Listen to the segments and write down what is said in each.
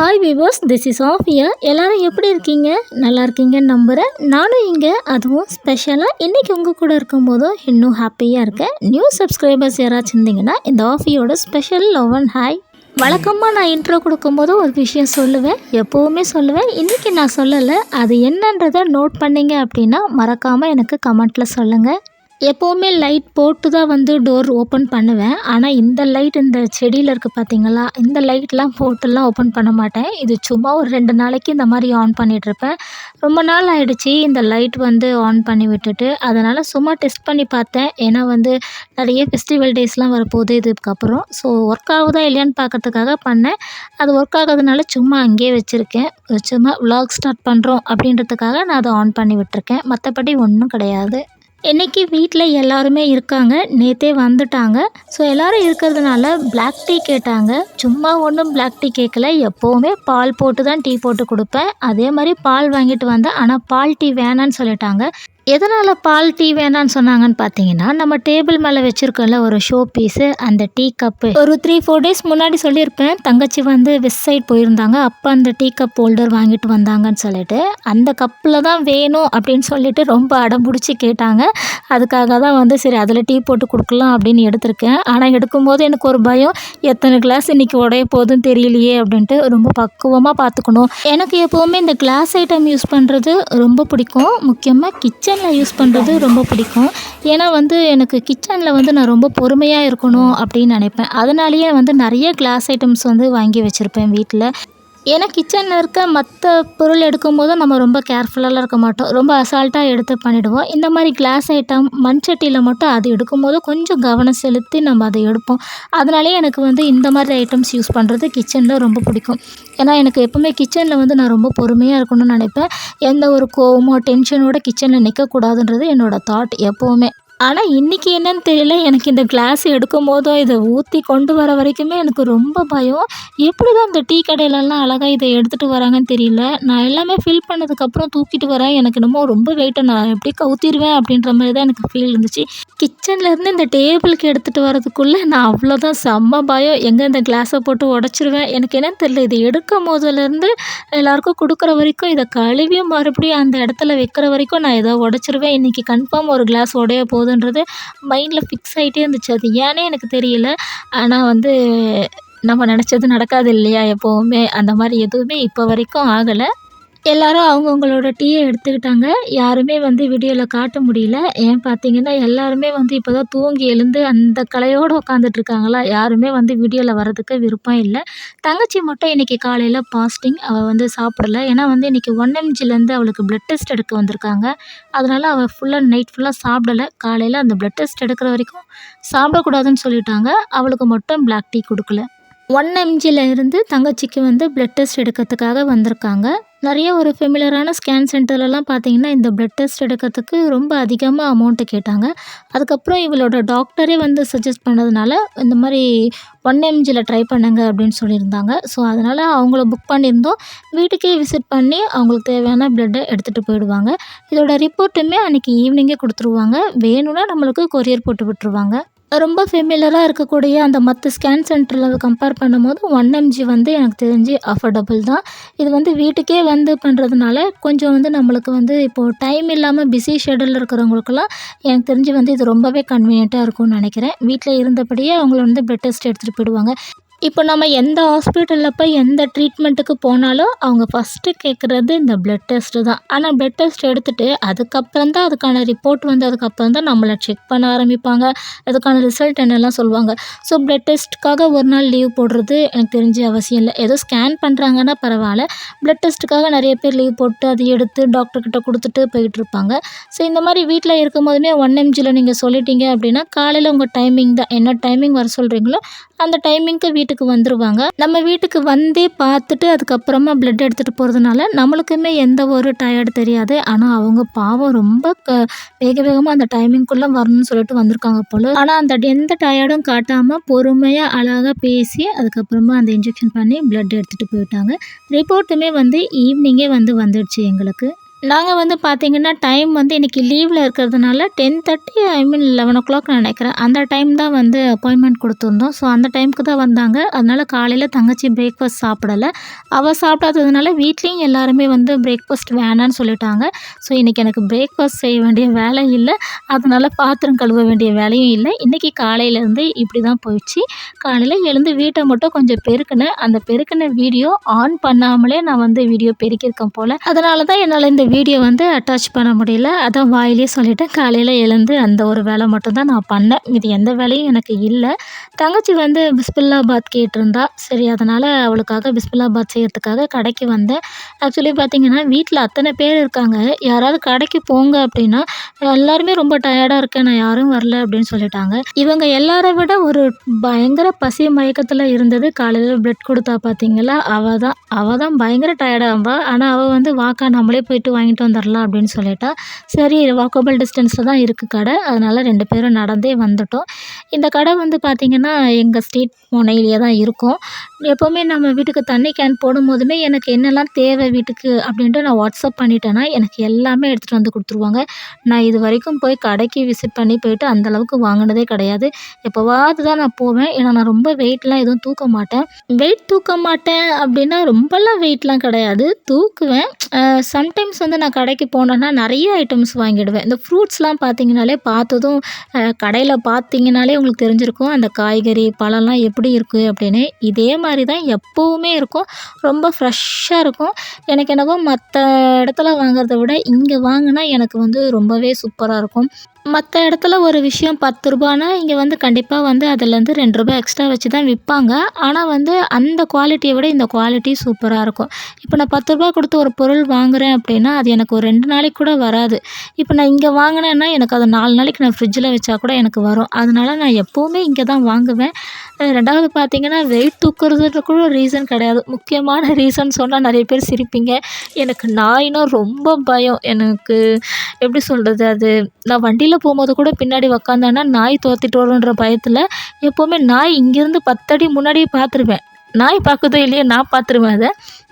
Hi viewers, this is Afiya. எல்லோரும் எப்படி இருக்கீங்க? நல்லா இருக்கீங்கன்னு நம்புகிறேன். நானும் இங்கே அதுவும் ஸ்பெஷலாக இன்றைக்கி உங்கள் கூட இருக்கும்போதும் இன்னும் ஹாப்பியாக இருக்கேன். நியூ சப்ஸ்கிரைபர்ஸ் யாராச்சும் இருந்தீங்கன்னா இந்த ஆஃபியோட ஸ்பெஷல் லவ் அண்ட் ஹாய். வழக்கமாக நான் இன்ட்ரோ கொடுக்கும்போது ஒரு விஷயம் சொல்லுவேன், எப்போவுமே சொல்லுவேன். இன்றைக்கி நான் சொல்லலை, அது என்னன்றதை நோட் பண்ணிங்க அப்படின்னா மறக்காமல் எனக்கு கமெண்ட்டில் சொல்லுங்கள். எப்போவுமே லைட் போட்டு தான் வந்து டோர் ஓப்பன் பண்ணுவேன். ஆனால் இந்த லைட், இந்த செடியில் இருக்குது பார்த்தீங்களா, இந்த லைட்லாம் போட்டுலாம் ஓப்பன் பண்ண மாட்டேன். இது சும்மா ஒரு 2 நாளைக்கு இந்த மாதிரி ஆன் பண்ணிகிட்ருப்பேன். ரொம்ப நாள் ஆகிடுச்சி இந்த லைட் வந்து ஆன் பண்ணி விட்டுட்டு. அதனால் சும்மா டெஸ்ட் பண்ணி பார்த்தேன். ஏன்னா வந்து நிறைய ஃபெஸ்டிவல் டேஸ்லாம் வரப்போகுது இதுக்கப்புறம். ஸோ ஒர்க் ஆகுதா இல்லையான்னு பார்க்கறதுக்காக பண்ணேன். அது ஒர்க் ஆகாதனால சும்மா அங்கேயே வச்சுருக்கேன். சும்மா விலாக் ஸ்டார்ட் பண்ணுறோம் அப்படின்றதுக்காக நான் அதை ஆன் பண்ணி விட்டுருக்கேன். மற்றபடி ஒன்றும் கிடையாது. இன்றைக்கி வீட்டில் எல்லாருமே இருக்காங்க, நேற்றே வந்துட்டாங்க. ஸோ எல்லோரும் இருக்கிறதுனால பிளாக் டீ கேட்டாங்க. சும்மா ஒன்றும் பிளாக் டீ கேட்கல, எப்போவுமே பால் போட்டு தான் டீ போட்டு கொடுப்பேன். அதே மாதிரி பால் வாங்கிட்டு வந்தேன். ஆனால் பால் டீ வேணான்னு சொல்லிட்டாங்க. எதனால் பால் டீ வேணான்னு சொன்னாங்கன்னு பார்த்தீங்கன்னா, நம்ம டேபிள் மேலே வச்சுருக்கோம்ல ஒரு ஷோ பீஸு, அந்த டீ கப்பு. ஒரு 3-4 டேஸ் முன்னாடி சொல்லியிருப்பேன், தங்கச்சி வந்து வெஸ்ட் சைட் போயிருந்தாங்க. அப்போ அந்த டீ கப் ஹோல்டர் வாங்கிட்டு வந்தாங்கன்னு சொல்லிட்டு, அந்த கப்பில் தான் வேணும் அப்படின்னு சொல்லிட்டு ரொம்ப அடம்பிடிச்சி கேட்டாங்க. அதுக்காக தான் வந்து சரி அதில் டீ போட்டு கொடுக்கலாம் அப்படின்னு எடுத்திருக்கேன். ஆனால் எடுக்கும்போது எனக்கு ஒரு பயம், எத்தனை கிளாஸ் இன்றைக்கி உடைய போகுதுன்னு தெரியலையே அப்படின்ட்டு. ரொம்ப பக்குவமாக பார்த்துக்கணும். எனக்கு எப்போவுமே இந்த கிளாஸ் ஐட்டம் யூஸ் பண்ணுறது ரொம்ப பிடிக்கும். முக்கியமாக கிச்சனில் யூஸ் பண்ணுறது ரொம்ப பிடிக்கும். ஏன்னா வந்து எனக்கு கிச்சனில் வந்து நான் ரொம்ப பொறுமையாக இருக்கணும் அப்படின்னு நினைப்பேன். அதனாலேயே வந்து நிறைய கிளாஸ் ஐட்டம்ஸ் வந்து வாங்கி வச்சுருப்பேன் வீட்டில். ஏன்னா கிச்சனில் இருக்க மற்ற பொருள் எடுக்கும்போது நம்ம ரொம்ப கேர்ஃபுல்லாலாம் இருக்க மாட்டோம், ரொம்ப அசால்ட்டாக எடுத்து பண்ணிவிடுவோம். இந்த மாதிரி கிளாஸ் ஐட்டம், மண்சட்டியில் மட்டும் அது எடுக்கும்போது கொஞ்சம் கவனம் செலுத்தி நம்ம அதை எடுப்போம். அதனாலே எனக்கு வந்து இந்த மாதிரி ஐட்டம்ஸ் யூஸ் பண்ணுறது கிச்சனில் ரொம்ப பிடிக்கும். ஏன்னா எனக்கு எப்போவுமே கிச்சனில் வந்து நான் ரொம்ப பொறுமையாக இருக்கணும்னு நினைப்பேன். எந்த ஒரு கோவமோ டென்ஷனோட கிச்சனில் நிற்கக்கூடாதுன்றது என்னோடய தாட் எப்போவுமே. ஆனால் இன்றைக்கி என்னன்னு தெரியல, எனக்கு இந்த கிளாஸ் எடுக்கும்போதோ இதை ஊற்றி கொண்டு வர வரைக்குமே எனக்கு ரொம்ப பயம். எப்படி தான் இந்த டீ கடையிலலாம் அழகாக இதை எடுத்துகிட்டு வராங்கன்னு தெரியல. நான் எல்லாமே ஃபில் பண்ணதுக்கப்புறம் தூக்கிட்டு வரேன். எனக்கு என்னமோ ரொம்ப வெயிட்டை நான் எப்படி கவுத்திடுவேன் அப்படின்ற மாதிரி தான் எனக்கு ஃபீல் இருந்துச்சு. கிச்சன்லேருந்து இந்த டேபிளுக்கு எடுத்துகிட்டு வரதுக்குள்ளே நான் அவ்வளோதான், செம்ம பயம். எங்கே இந்த கிளாஸை போட்டு உடச்சிருவேன். எனக்கு என்னன்னு தெரியல, இது எடுக்கும் போதுலேருந்து எல்லாேருக்கும் கொடுக்குற வரைக்கும், இதை கழுவியும் மறுபடியும் அந்த இடத்துல வைக்கிற வரைக்கும் நான் ஏதோ உடச்சிருவேன். இன்றைக்கி கன்ஃபார்ம் ஒரு கிளாஸ் உடைய போகுதுன்றது மைண்டில் ஃபிக்ஸ் ஆகிட்டே இருந்துச்சு. அது ஏன்னே எனக்கு தெரியல. ஆனால் வந்து நம்ம நினச்சது நடக்காது இல்லையா எப்போவுமே. அந்த மாதிரி எதுவுமே இப்போ வரைக்கும் ஆகலை. எல்லோரும் அவங்கவுங்களோட டீயை எடுத்துக்கிட்டாங்க. யாருமே வந்து வீடியோவில் காட்ட முடியல. ஏன் பார்த்தீங்கன்னா எல்லாருமே வந்து இப்போ தான் தூங்கி எழுந்து அந்த கலையோடு உட்காந்துட்ருக்காங்களா, யாருமே வந்து வீடியோவில் வர்றதுக்கு விருப்பம் இல்லை. தங்கச்சி மட்டும் இன்றைக்கி காலையில் ஃபாஸ்டிங், அவள் வந்து சாப்பிடல. ஏன்னா வந்து இன்றைக்கி 1mgலேருந்து அவளுக்கு ப்ளட் டெஸ்ட் எடுக்க வந்திருக்காங்க. அதனால் அவள் நைட் ஃபுல்லாக சாப்பிடலை. காலையில் அந்த ப்ளட் டெஸ்ட் எடுக்கிற வரைக்கும் சாப்பிடக்கூடாதுன்னு சொல்லிட்டாங்க. அவளுக்கு மட்டும் பிளாக் டீ கொடுக்கல. 1mgல இருந்து தங்கச்சிக்கு வந்து ப்ளட் டெஸ்ட் எடுக்கிறதுக்காக வந்திருக்காங்க. நிறைய ஒரு ஃபெமிலியரான ஸ்கேன் சென்டர்லலாம் பார்த்தீங்கன்னா இந்த ப்ளட் டெஸ்ட் எடுக்கிறதுக்கு ரொம்ப அதிகமாக அமௌண்ட்டு கேட்டாங்க. அதுக்கப்புறம் இவளோட டாக்டரே வந்து சஜஸ்ட் பண்ணதுனால இந்த மாதிரி 1mgல ட்ரை பண்ணுங்க அப்படின்னு சொல்லியிருந்தாங்க. ஸோ அதனால் அவங்கள புக் பண்ணியிருந்தோம். வீட்டுக்கே விசிட் பண்ணி அவங்களுக்கு தேவையான ப்ளட்டை எடுத்துகிட்டு போயிடுவாங்க. இதோட ரிப்போர்ட்டுமே அன்றைக்கி ஈவினிங்கே கொடுத்துருவாங்க. வேணும்னா நம்மளுக்கு கொரியர் போட்டு விட்டுருவாங்க. ரொம்ப ஃபெமிலியராக இருக்கக்கூடிய அந்த மற்ற ஸ்கேன் சென்டரில் கம்பேர் பண்ணும்போது 1mg வந்து எனக்கு தெரிஞ்சு அஃபோர்டபுள் தான். இது வந்து வீட்டுக்கே வந்து பண்ணுறதுனால கொஞ்சம் வந்து நம்மளுக்கு வந்து இப்போது டைம் இல்லாமல் பிஸி ஷெடியூலில் இருக்கிறவங்களுக்கெல்லாம் எனக்கு தெரிஞ்சு வந்து இது ரொம்பவே கன்வீனியண்ட்டாக இருக்கும்னு நினைக்கிறேன். வீட்டில் இருந்தபடியே அவங்கள வந்து ப்ளட் டெஸ்ட் எடுத்துகிட்டு போயிடுவாங்க. இப்போ நம்ம எந்த ஹாஸ்பிட்டலில் போய் எந்த ட்ரீட்மெண்ட்டுக்கு போனாலும் அவங்க ஃபஸ்ட்டு கேட்குறது இந்த ப்ளட் டெஸ்ட்டு தான். ஆனால் ப்ளட் டெஸ்ட் எடுத்துகிட்டு அதுக்கப்புறம் தான் அதுக்கான ரிப்போர்ட் வந்ததுக்கப்புறம் தான் நம்மளை செக் பண்ண ஆரம்பிப்பாங்க. அதுக்கான ரிசல்ட் என்னெல்லாம் சொல்லுவாங்க. ஸோ ப்ளட் டெஸ்ட்டுக்காக ஒரு நாள் லீவ் போடுறது எனக்கு தெரிஞ்ச அவசியம் இல்லை. ஏதோ ஸ்கேன் பண்ணுறாங்கன்னா பரவாயில்ல, ப்ளட் டெஸ்ட்டுக்காக நிறைய பேர் லீவ் போட்டு அதை எடுத்து டாக்டர்கிட்ட கொடுத்துட்டு போயிட்டுருப்பாங்க. ஸோ இந்த மாதிரி வீட்டில் இருக்கும் போதுமே 1mgல நீங்கள் சொல்லிட்டீங்க அப்படின்னா காலையில் உங்கள் டைமிங் தான், என்ன டைமிங் வர சொல்கிறீங்களோ அந்த டைமிங்க்கு வீட்டுக்கு வந்துடுவாங்க. நம்ம வீட்டுக்கு வந்தே பார்த்துட்டு அதுக்கப்புறமா ப்ளட் எடுத்துகிட்டு போகிறதுனால நம்மளுக்குமே எந்த ஒரு டயர்டு தெரியாது. ஆனால் அவங்க பாவம் ரொம்ப வேக வேகமாக அந்த டைமிங்குள்ளே வரணும்னு சொல்லிட்டு வந்திருக்காங்க போல். ஆனால் அந்த எந்த டயர்டும் காட்டாமல் பொறுமையாக அழகாக பேசி அதுக்கப்புறமா அந்த இன்ஜெக்ஷன் பண்ணி ப்ளட் எடுத்துகிட்டு போயிட்டாங்க. ரிப்போர்ட்டுமே வந்து ஈவினிங்கே வந்துடுச்சு எங்களுக்கு. நாங்கள் வந்து பார்த்திங்கன்னா டைம் வந்து இன்றைக்கி லீவில் இருக்கிறதுனால 10:30 11 நினைக்கிறேன். அந்த டைம் தான் வந்து அப்பாயின்மெண்ட் கொடுத்துருந்தோம். ஸோ அந்த டைமுக்கு தான் வந்தாங்க. அதனால் காலையில் தங்கச்சி பிரேக்ஃபாஸ்ட் சாப்பிடலை. அவள் சாப்பிடாததுனால வீட்லேயும் எல்லாருமே வந்து பிரேக்ஃபாஸ்ட் வேணான்னு சொல்லிட்டாங்க. ஸோ இன்றைக்கி எனக்கு பிரேக்ஃபாஸ்ட் செய்ய வேண்டிய வேலை இல்லை. அதனால் பாத்திரம் கழுவ வேண்டிய வேலையும் இல்லை. இன்றைக்கி காலையிலேருந்து இப்படி தான் போயிடுச்சு. காலையில் எழுந்து வீட்டை மட்டும் கொஞ்சம் பெருக்கினேன். அந்த பெருக்கின வீடியோ ஆன் பண்ணாமலே நான் வந்து வீடியோ பெருக்கியிருக்கேன் போல். அதனால தான் என்னால் இந்த வீடியோ வந்து அட்டாச் பண்ண முடியல. அதான் வாயிலே சொல்லிட்டேன். காலையில் எழுந்து அந்த ஒரு வேலை மட்டும்தான் நான் பண்ணேன். இது எந்த வேலையும் எனக்கு இல்லை. தங்கச்சி வந்து பிஸ்மில்லாபாத் கேட்டிருந்தா. சரி, அதனால் அவளுக்காக பிஸ்மில்லாபாத் செய்யறதுக்காக கடைக்கு வந்தேன். ஆக்சுவலி பார்த்திங்கன்னா வீட்டில் அத்தனை பேர் இருக்காங்க. யாராவது கடைக்கு போங்க அப்படின்னா எல்லாருமே ரொம்ப டயர்டாக இருக்கேன், நான் யாரும் வரல அப்படின்னு சொல்லிட்டாங்க. இவங்க எல்லாரை விட ஒரு பயங்கர பசி மயக்கத்தில் இருந்தது காலையில் பிரெட் கொடுத்தா பார்த்தீங்களா, அவள் தான் பயங்கர டயர்டாகும்பா. ஆனால் அவள் வந்து வாக்கா நம்மளே போயிட்டு வாங்கிட்டு வந்துடலாம் அப்படின்னு சொல்லிட்டா. சரி, வாக்கபிள் டிஸ்டன்ஸில் தான் இருக்குது கடை. அதனால் 2 பேரும் நடந்தே வந்துட்டோம். இந்த கடை வந்து பார்த்திங்கன்னா எங்கள் ஸ்ட்ரீட் முனையிலேயே தான் இருக்கும். எப்போவுமே நம்ம வீட்டுக்கு தண்ணி கேன் போடும்போதுமே எனக்கு என்னெல்லாம் தேவை வீட்டுக்கு அப்படின்ட்டு நான் வாட்ஸ்அப் பண்ணிட்டேன்னா எனக்கு எல்லாமே எடுத்துகிட்டு வந்து கொடுத்துருவாங்க. நான் இது வரைக்கும் போய் கடைக்கு விசிட் பண்ணி போயிட்டு அந்தளவுக்கு வாங்கினதே கிடையாது. எப்போவாவது தான் நான் போவேன். ஏன்னா நான் ரொம்ப வெயிட்லாம் எதுவும் தூக்க மாட்டேன். வெயிட் தூக்க மாட்டேன் அப்படின்னா ரொம்பலாம் வெயிட்லாம் கிடையாது, தூக்குவேன். சம்டைம்ஸ் வந்து நான் கடைக்கு போனேன்னா நிறைய ஐட்டம்ஸ் வாங்கிடுவேன். இந்த ஃப்ரூட்ஸ்லாம் பார்த்தீங்கனாலே பார்த்ததும் கடையில் பார்த்தீங்கனாலே உங்களுக்கு தெரிஞ்சிருக்கும் அந்த காய்கறி பழம்லாம் எப்படி இருக்குது அப்படின்னு. இதே மாதிரி தான் எப்போவுமே இருக்கும். ரொம்ப ஃப்ரெஷ்ஷாக இருக்கும். எனக்கு என்னவோ மற்ற இடத்துல வாங்குறத விட இங்கே வாங்கினா எனக்கு வந்து ரொம்பவே சூப்பராக இருக்கும். மற்ற இடத்துல ஒரு விஷயம் 10 ரூபானா இங்கே வந்து கண்டிப்பாக வந்து அதுலேருந்து 2 ரூபாய் எக்ஸ்ட்ரா வச்சு தான் விற்பாங்க. ஆனால் வந்து அந்த குவாலிட்டியை விட இந்த குவாலிட்டி சூப்பராக இருக்கும். இப்போ நான் 10 ரூபா கொடுத்து ஒரு பொருள் வாங்குகிறேன் அப்படின்னா அது எனக்கு ஒரு 2 நாளைக்கு கூட வராது. இப்போ நான் இங்கே வாங்கினேன்னா எனக்கு அது 4 நாளைக்கு நான் ஃப்ரிட்ஜில் வச்சா கூட எனக்கு வரும். அதனால நான் எப்போவுமே இங்கே தான் வாங்குவேன். 2வது பார்த்தீங்கன்னா வெயிட் தூக்குறதுக்கு கூட ரீசன் கிடையாது. முக்கியமான ரீசன் சொன்னால் நிறைய பேர் சிரிப்பீங்க. எனக்கு நாய்னா ரொம்ப பயம். எனக்கு எப்படி சொல்கிறது, அது நான் வண்டியில் போகும்போது கூட பின்னாடி உக்காந்தேன்னா நாய் துரத்திட்டு வரும்ன்ற பயத்தில் எப்போவுமே நாய் இங்கேருந்து 10 அடி முன்னாடியே பார்த்துருவேன். நாய் பார்க்குதோ இல்லையோ நான் பார்த்துருவேன். அதை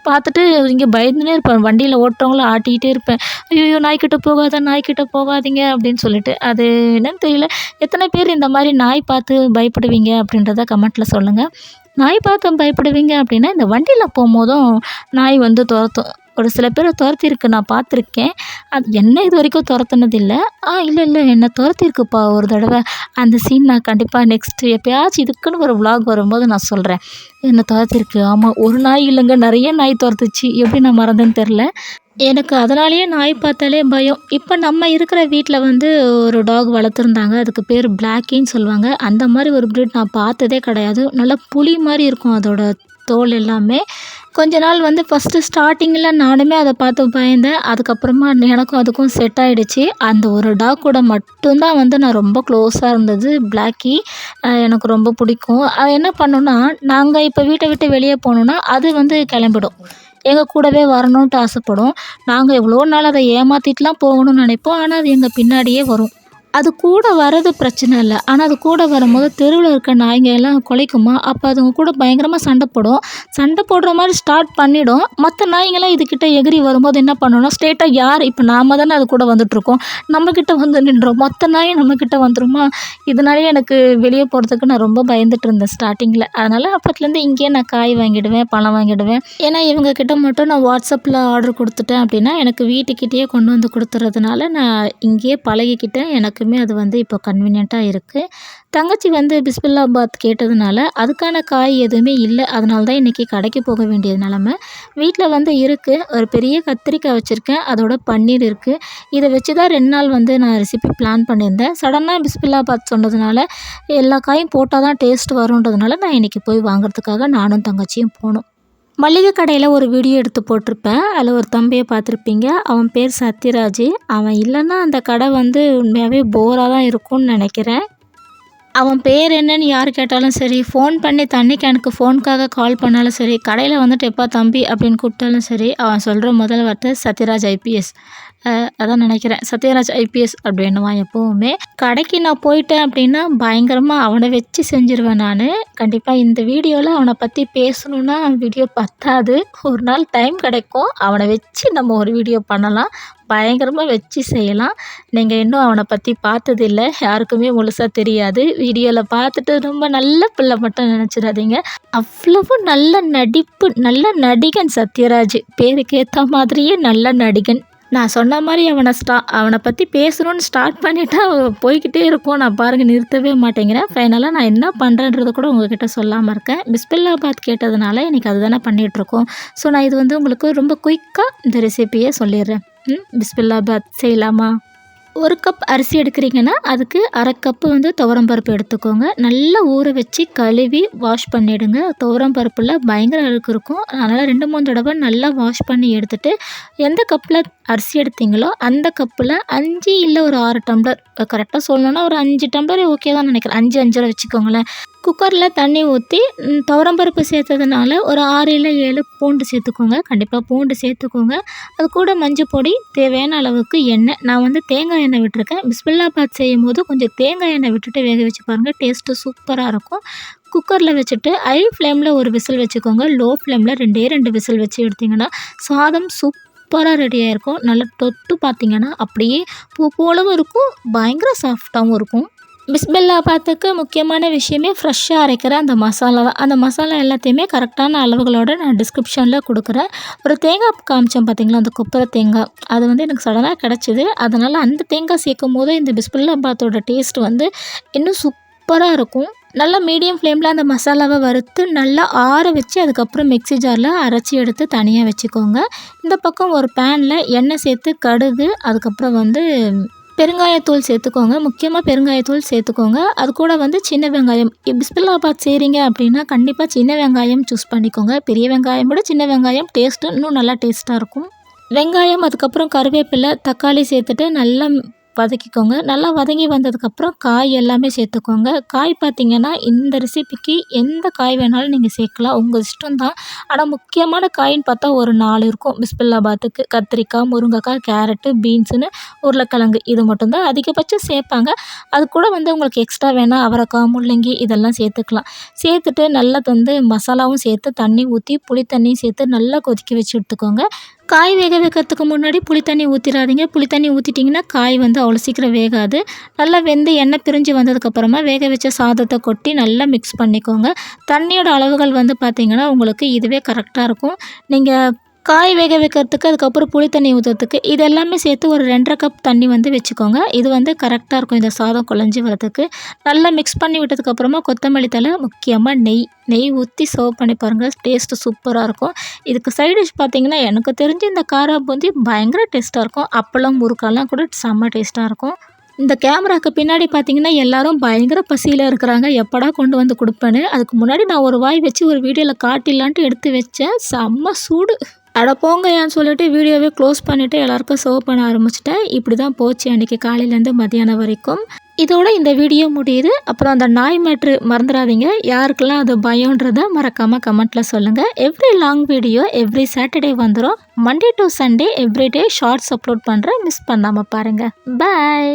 பார்த்துட்டு இங்கே பயந்துனே இருப்பேன். வண்டியில் ஓட்டுறவங்கள ஆட்டிக்கிட்டே இருப்பேன். ஐயோ, நாய்க்கிட்ட போகாதீங்க அப்படின்னு சொல்லிட்டு. அது என்னன்னு தெரியல. எத்தனை பேர் இந்த மாதிரி நாய் பார்த்து பயப்படுவீங்க அப்படின்றத கமெண்ட்டில் சொல்லுங்கள். நாய் பார்த்து பயப்படுவீங்க அப்படின்னா இந்த வண்டியில் போகும்போதும் நாய் வந்து துரத்தும். ஒரு சில பேரை துரத்திருக்கு, நான் பார்த்துருக்கேன். அது என்ன இது வரைக்கும் துரத்துனதில்லை. இல்லை என்னை துரத்திருக்குப்பா ஒரு தடவை. அந்த சீன் நான் கண்டிப்பாக நெக்ஸ்ட்டு எப்போயாச்சும் இதுக்குன்னு ஒரு விலாக் வரும்போது நான் சொல்கிறேன். என்னை துரத்திருக்கு. ஆமாம், ஒரு நாய் இல்லைங்க, நிறைய நாய் துரத்துச்சு. எப்படி நான் மறந்தேன்னு தெரில. எனக்கு அதனாலேயே நாய் பார்த்தாலே பயம். இப்போ நம்ம இருக்கிற வீட்டில் வந்து ஒரு டாக் வளர்த்துருந்தாங்க. அதுக்கு பேர் பிளாக்கின்னு சொல்லுவாங்க. அந்த மாதிரி ஒரு ப்ரீட் நான் பார்த்ததே கிடையாது. நல்லா புலி மாதிரி இருக்கும் அதோட தோல் எல்லாமே. கொஞ்ச நாள் வந்து ஃபஸ்ட்டு ஸ்டார்டிங்கில் நானுமே அதை பார்த்து பயந்தேன். அதுக்கப்புறமா எனக்கும் அதுக்கும் செட் ஆகிடுச்சு. அந்த ஒரு டாக் கூட மட்டும்தான் வந்து நான் ரொம்ப க்ளோஸாக இருந்தது, பிளாக்கி. எனக்கு ரொம்ப பிடிக்கும். அது என்ன பண்ணுன்னா, நாங்கள் இப்போ வீட்டை விட்டு வெளியே போனோன்னா அது வந்து கிளம்பிடும். எங்கள் கூடவே வரணுன்ட்டு ஆசைப்படும். நாங்கள் எவ்வளோ நாள் அதை ஏமாற்றிட்டுலாம் போகணும்னு நினைப்போம். ஆனால் அது எங்கள் பின்னாடியே வரும். அது கூட வர்றது பிரச்சனை இல்லை. ஆனால் அது கூட வரும்போது தெருவில் இருக்க நாய்ங்க எல்லாம் குலைக்குமா, அப்போ அதுங்க கூட பயங்கரமாக சண்டை போடும். சண்டை போடுற மாதிரி ஸ்டார்ட் பண்ணிவிடும். மற்ற நாய்ங்கெல்லாம் இதுக்கிட்ட எகிரி வரும்போது என்ன பண்ணணும்னா ஸ்ட்ரெயிட்டாக யார் இப்போ நாம தானே அது கூட வந்துட்டுருக்கோம், நம்மக்கிட்ட வந்து நின்றோம். மற்ற நாய் நம்மக்கிட்ட வந்துருமா. இதனாலேயே எனக்கு வெளியே போகிறதுக்கு நான் ரொம்ப பயந்துட்டு இருந்தேன் ஸ்டார்டிங்கில். அதனால் அப்பத்துலேருந்து இங்கேயே நான் காய் வாங்கிடுவேன், பழம் வாங்கிடுவேன். ஏன்னா இவங்கக்கிட்ட மட்டும் நான் வாட்ஸ்அப்பில் ஆர்டர் கொடுத்துட்டேன் அப்படின்னா எனக்கு வீட்டுக்கிட்டேயே கொண்டு வந்து கொடுத்துறதுனால நான் இங்கேயே பழகிக்கிட்டேன். எனக்குமே அது வந்து இப்போ கன்வீனியண்ட்டாக இருக்குது. தங்கச்சி வந்து பிஸ்மில்லாபாத் கேட்டதுனால அதுக்கான காய் எதுவுமே இல்லை. அதனால தான் இன்றைக்கி கடைக்கு போக வேண்டிய நிலமை. வீட்டில் வந்து இருக்குது. ஒரு பெரிய கத்திரிக்காய் வச்சுருக்கேன், அதோட பன்னீர் இருக்குது. இதை வச்சு தான் 2 நாள் வந்து நான் ரெசிபி பிளான் பண்ணியிருந்தேன். சடனாக பிஸ்மில்லாபாத் சொன்னதுனால எல்லா காயும் போட்டால் தான் டேஸ்ட் வருன்றதுனால நான் இன்றைக்கி போய் வாங்குறதுக்காக நானும் தங்கச்சியும் போனோம். மளிகை கடையில் ஒரு வீடியோ எடுத்து போட்டிருப்பேன். அதில் ஒரு தம்பியை பார்த்துருப்பீங்க. அவன் பேர் சத்யராஜ். அவன் இல்லைன்னா அந்த கடை வந்து உண்மையாகவே போராக தான் இருக்கும்னு நினைக்கிறேன். அவன் பேர் என்னன்னு யார் கேட்டாலும் சரி, ஃபோன் பண்ணி தண்ணி கேனுக்கு ஃபோனுக்காக கால் பண்ணாலும் சரி, கடையில் வந்துட்டு எப்பா தம்பி அப்படின்னு கூப்பிட்டாலும் சரி, அவன் சொல்கிற முதல் வார்த்தை சத்யராஜ் IPS. அதான் நினைக்கிறேன். சத்யராஜ் ஐபிஎஸ் அப்படின்னுவான் எப்போவுமே. கடைக்கு நான் போயிட்டேன் அப்படின்னா பயங்கரமாக அவனை வச்சு செஞ்சுருவேன் நான். கண்டிப்பாக இந்த வீடியோவில் அவனை பற்றி பேசணுன்னா வீடியோ பத்தாது. ஒரு நாள் டைம் கிடைக்கும், அவனை வச்சு நம்ம ஒரு வீடியோ பண்ணலாம். பயங்கரமாக வச்சு செய்யலாம். நீங்கள் இன்னும் அவனை பற்றி பார்த்ததில்ல, யாருக்குமே முழுசாக தெரியாது. வீடியோவில் பார்த்துட்டு ரொம்ப நல்ல பிள்ளை மட்டும் நினச்சிடாதீங்க. அவ்வளவு நல்ல நடிப்பு, நல்ல நடிகன் சத்யராஜ். பேருக்கு ஏற்ற மாதிரியே நல்ல நடிகன். நான் சொன்ன மாதிரி அவனை பற்றி பேசணுன்னு ஸ்டார்ட் பண்ணிட்டா போய்கிட்டே இருக்கும். நான் பாருங்கள் நிறுத்தவே மாட்டேங்கிறேன். ஃபைனலாக நான் என்ன பண்ணுறேன்றது கூட உங்கள்கிட்ட சொல்லாமல் இருக்கேன். பிஸ்மில்லாபாத் கேட்டதுனால இன்றைக்கி அதுதானே பண்ணிகிட்ருக்கோம். ஸோ நான் இது வந்து உங்களுக்கு ரொம்ப குயிக்காக இந்த ரெசிபியை சொல்லிடுறேன். பிஸ்மில்லாபாத் செய்யலாமா? 1 கப் அரிசி எடுக்கிறீங்கன்னா அதுக்கு 1/2 கப்பு வந்து துவரம்பருப்பு எடுத்துக்கோங்க. நல்லா ஊற வச்சு கழுவி வாஷ் பண்ணிவிடுங்க. துவரம்பருப்பில் பயங்கர அழுக்கு இருக்கும். அதனால் 2-3 தடவை நல்லா வாஷ் பண்ணி எடுத்துகிட்டு எந்த கப்பில் அரிசி எடுத்தீங்களோ அந்த கப்பில் 5 இல்லை ஒரு 6 டம்ளர், கரெக்டாக சொல்லணுன்னா ஒரு 5 டம்ளர் ஓகே தான் நினைக்கிறேன். 5-5.5 வச்சுக்கோங்களேன். குக்கரில் தண்ணி ஊற்றி துவரம்பருப்பு சேர்த்ததுனால ஒரு 6 இல்லை 7 பூண்டு சேர்த்துக்கோங்க. கண்டிப்பாக பூண்டு சேர்த்துக்கோங்க. அது கூட மஞ்சள் பொடி, தேவையான அளவுக்கு எண்ணெய். நான் வந்து தேங்காய் எண்ணெய் விட்டுருக்கேன். பிஸ்மில்லாபாத் செய்யும் போது கொஞ்சம் தேங்காய் எண்ணெய் விட்டுட்டு வேக வச்சு பாருங்கள், டேஸ்ட்டு சூப்பராக இருக்கும். குக்கரில் வச்சுட்டு ஹை ஃப்ளேமில் ஒரு விசில் வச்சுக்கோங்க. லோ ஃப்ளேமில் 2 விசில் வச்சு எடுத்திங்கன்னா சாதம் சூப்பராக ரெடியாக இருக்கும். நல்லா தொட்டு பார்த்திங்கன்னா அப்படியே பூ போலவும் இருக்கும், பயங்கர சாஃப்டாகவும் இருக்கும். பிஸ்மில்லாபாத்துக்கு முக்கியமான விஷயமே ஃப்ரெஷ்ஷாக அரைக்கிற அந்த மசாலா தான். அந்த மசாலா எல்லாத்தையுமே கரெக்டான அளவுகளோடு நான் டிஸ்கிரிப்ஷனில் கொடுக்குறேன். ஒரு தேங்காய் காமிச்சேன் பார்த்திங்களா, அந்த கொப்பரை தேங்காய், அது வந்து எனக்கு சடனாக கிடச்சிது. அதனால் அந்த தேங்காய் சேர்க்கும் போது இந்த பிஸ்மில்லாபாத்தோட டேஸ்ட் வந்து இன்னும் சூப்பராக இருக்கும். நல்லா மீடியம் ஃப்ளேமில் அந்த மசாலாவை வறுத்து நல்லா ஆற வச்சு அதுக்கப்புறம் மிக்ஸி ஜாரில் அரைச்சி எடுத்து தனியாக வச்சுக்கோங்க. இந்த பக்கம் ஒரு பேனில் எண்ணெய் சேர்த்து கடுகு, அதுக்கப்புறம் வந்து பெருங்காயத்தூள் சேர்த்துக்கோங்க. முக்கியமாக பெருங்காயத்தூள் சேர்த்துக்கோங்க. அது கூட வந்து சின்ன வெங்காயம். பிஸ்மில்லாபாத் செய்கிறீங்க அப்படின்னா கண்டிப்பாக சின்ன வெங்காயம் சூஸ் பண்ணிக்கோங்க. பெரிய வெங்காயம் விட சின்ன வெங்காயம் டேஸ்ட்டு இன்னும் நல்லா டேஸ்ட்டாக இருக்கும். வெங்காயம், அதுக்கப்புறம் கருவேப்பிலை, தக்காளி சேர்த்துட்டு நல்லா வதக்கிக்கோங்க. நல்லா வதங்கி வந்ததுக்கப்புறம் காய் எல்லாமே சேர்த்துக்கோங்க. காய் பார்த்திங்கன்னா இந்த ரெசிபிக்கு எந்த காய் வேணாலும் நீங்கள் சேர்க்கலாம், உங்கள் இஷ்டம்தான். ஆனால் முக்கியமான காயின்னு பார்த்தா ஒரு 4 இருக்கும் பிஸ்மில்லாபாத்துக்கு. கத்திரிக்காய், முருங்கைக்காய், கேரட்டு, பீன்ஸுன்னு உருளைக்கிழங்கு, இது மட்டும்தான் அதிகபட்சம் சேர்ப்பாங்க. அது கூட வந்து உங்களுக்கு எக்ஸ்ட்ரா வேணால் அவரைக்காய், முள்ளங்கி இதெல்லாம் சேர்த்துக்கலாம். சேர்த்துட்டு நல்லா வந்து மசாலாவும் சேர்த்து தண்ணி ஊற்றி புளி தண்ணியும் சேர்த்து நல்லா கொதிக்க வச்சு எடுத்துக்கோங்க. காய் வேக வைக்கிறதுக்கு முன்னாடி புளி தண்ணி ஊற்றிடாதீங்க. புளி தண்ணி ஊற்றிட்டிங்கன்னா காய் வந்து அவ்வளோ சீக்கிரம் வேகாது. நல்லா வெந்து எண்ணெய் பிரிஞ்சு வந்ததுக்கப்புறமா வேக வச்ச சாதத்தை கொட்டி நல்லா மிக்ஸ் பண்ணிக்கோங்க. தண்ணியோட அளவுகள் வந்து பார்த்திங்கன்னா உங்களுக்கு இதுவே கரெக்டாக இருக்கும். நீங்கள் காய் வேக வைக்கிறதுக்கு, அதுக்கப்புறம் புளி தண்ணி ஊற்றுறதுக்கு இது எல்லாமே சேர்த்து ஒரு 2.5 கப் தண்ணி வந்து வச்சுக்கோங்க. இது வந்து கரெக்டாக இருக்கும் இந்த சாதம் குழஞ்சி வரதுக்கு. நல்லா மிக்ஸ் பண்ணி விட்டதுக்கப்புறமா கொத்தமல்லி தழை, முக்கியமாக நெய் ஊற்றி சர்வ் பண்ணி பாருங்கள், டேஸ்ட்டு சூப்பராக இருக்கும். இதுக்கு சைட் டிஷ் பார்த்திங்கன்னா எனக்கு தெரிஞ்சு இந்த காரா பூந்தி பயங்கர டேஸ்ட்டாக இருக்கும். அப்பளம், முறுக்கெல்லாம் கூட செம்ம டேஸ்ட்டாக இருக்கும். இந்த கேமராவுக்கு பின்னாடி பார்த்திங்கன்னா எல்லோரும் பயங்கர பசியில் இருக்கிறாங்க, எப்படா கொண்டு வந்து கொடுப்பேன்னு. அதுக்கு முன்னாடி நான் ஒரு வாய் வச்சு ஒரு வீடியோவில் காட்டிடலான்ட்டு எடுத்து வச்சேன். செம்ம சூடு. அட போங்கயான்னு சொல்லிட்டு வீடியோவே க்ளோஸ் பண்ணிவிட்டு எல்லாருக்கும் சர்வ் பண்ண ஆரம்பிச்சிட்டேன். இப்படி தான் போச்சு அன்றைக்கி காலையிலேருந்து மதியானம் வரைக்கும். இதோட இந்த வீடியோ முடியுது. அப்புறம் அந்த நாய் மேட்ரு மறந்துடாதீங்க. யாருக்கெல்லாம் அது பயன்றதை மறக்காமல் கமெண்ட்டில் சொல்லுங்கள். Every long video every Saturday வந்துடும். Monday to Sunday everyday shorts upload பண்ணுறேன், மிஸ் பண்ணாமல் பாருங்கள். பாய்.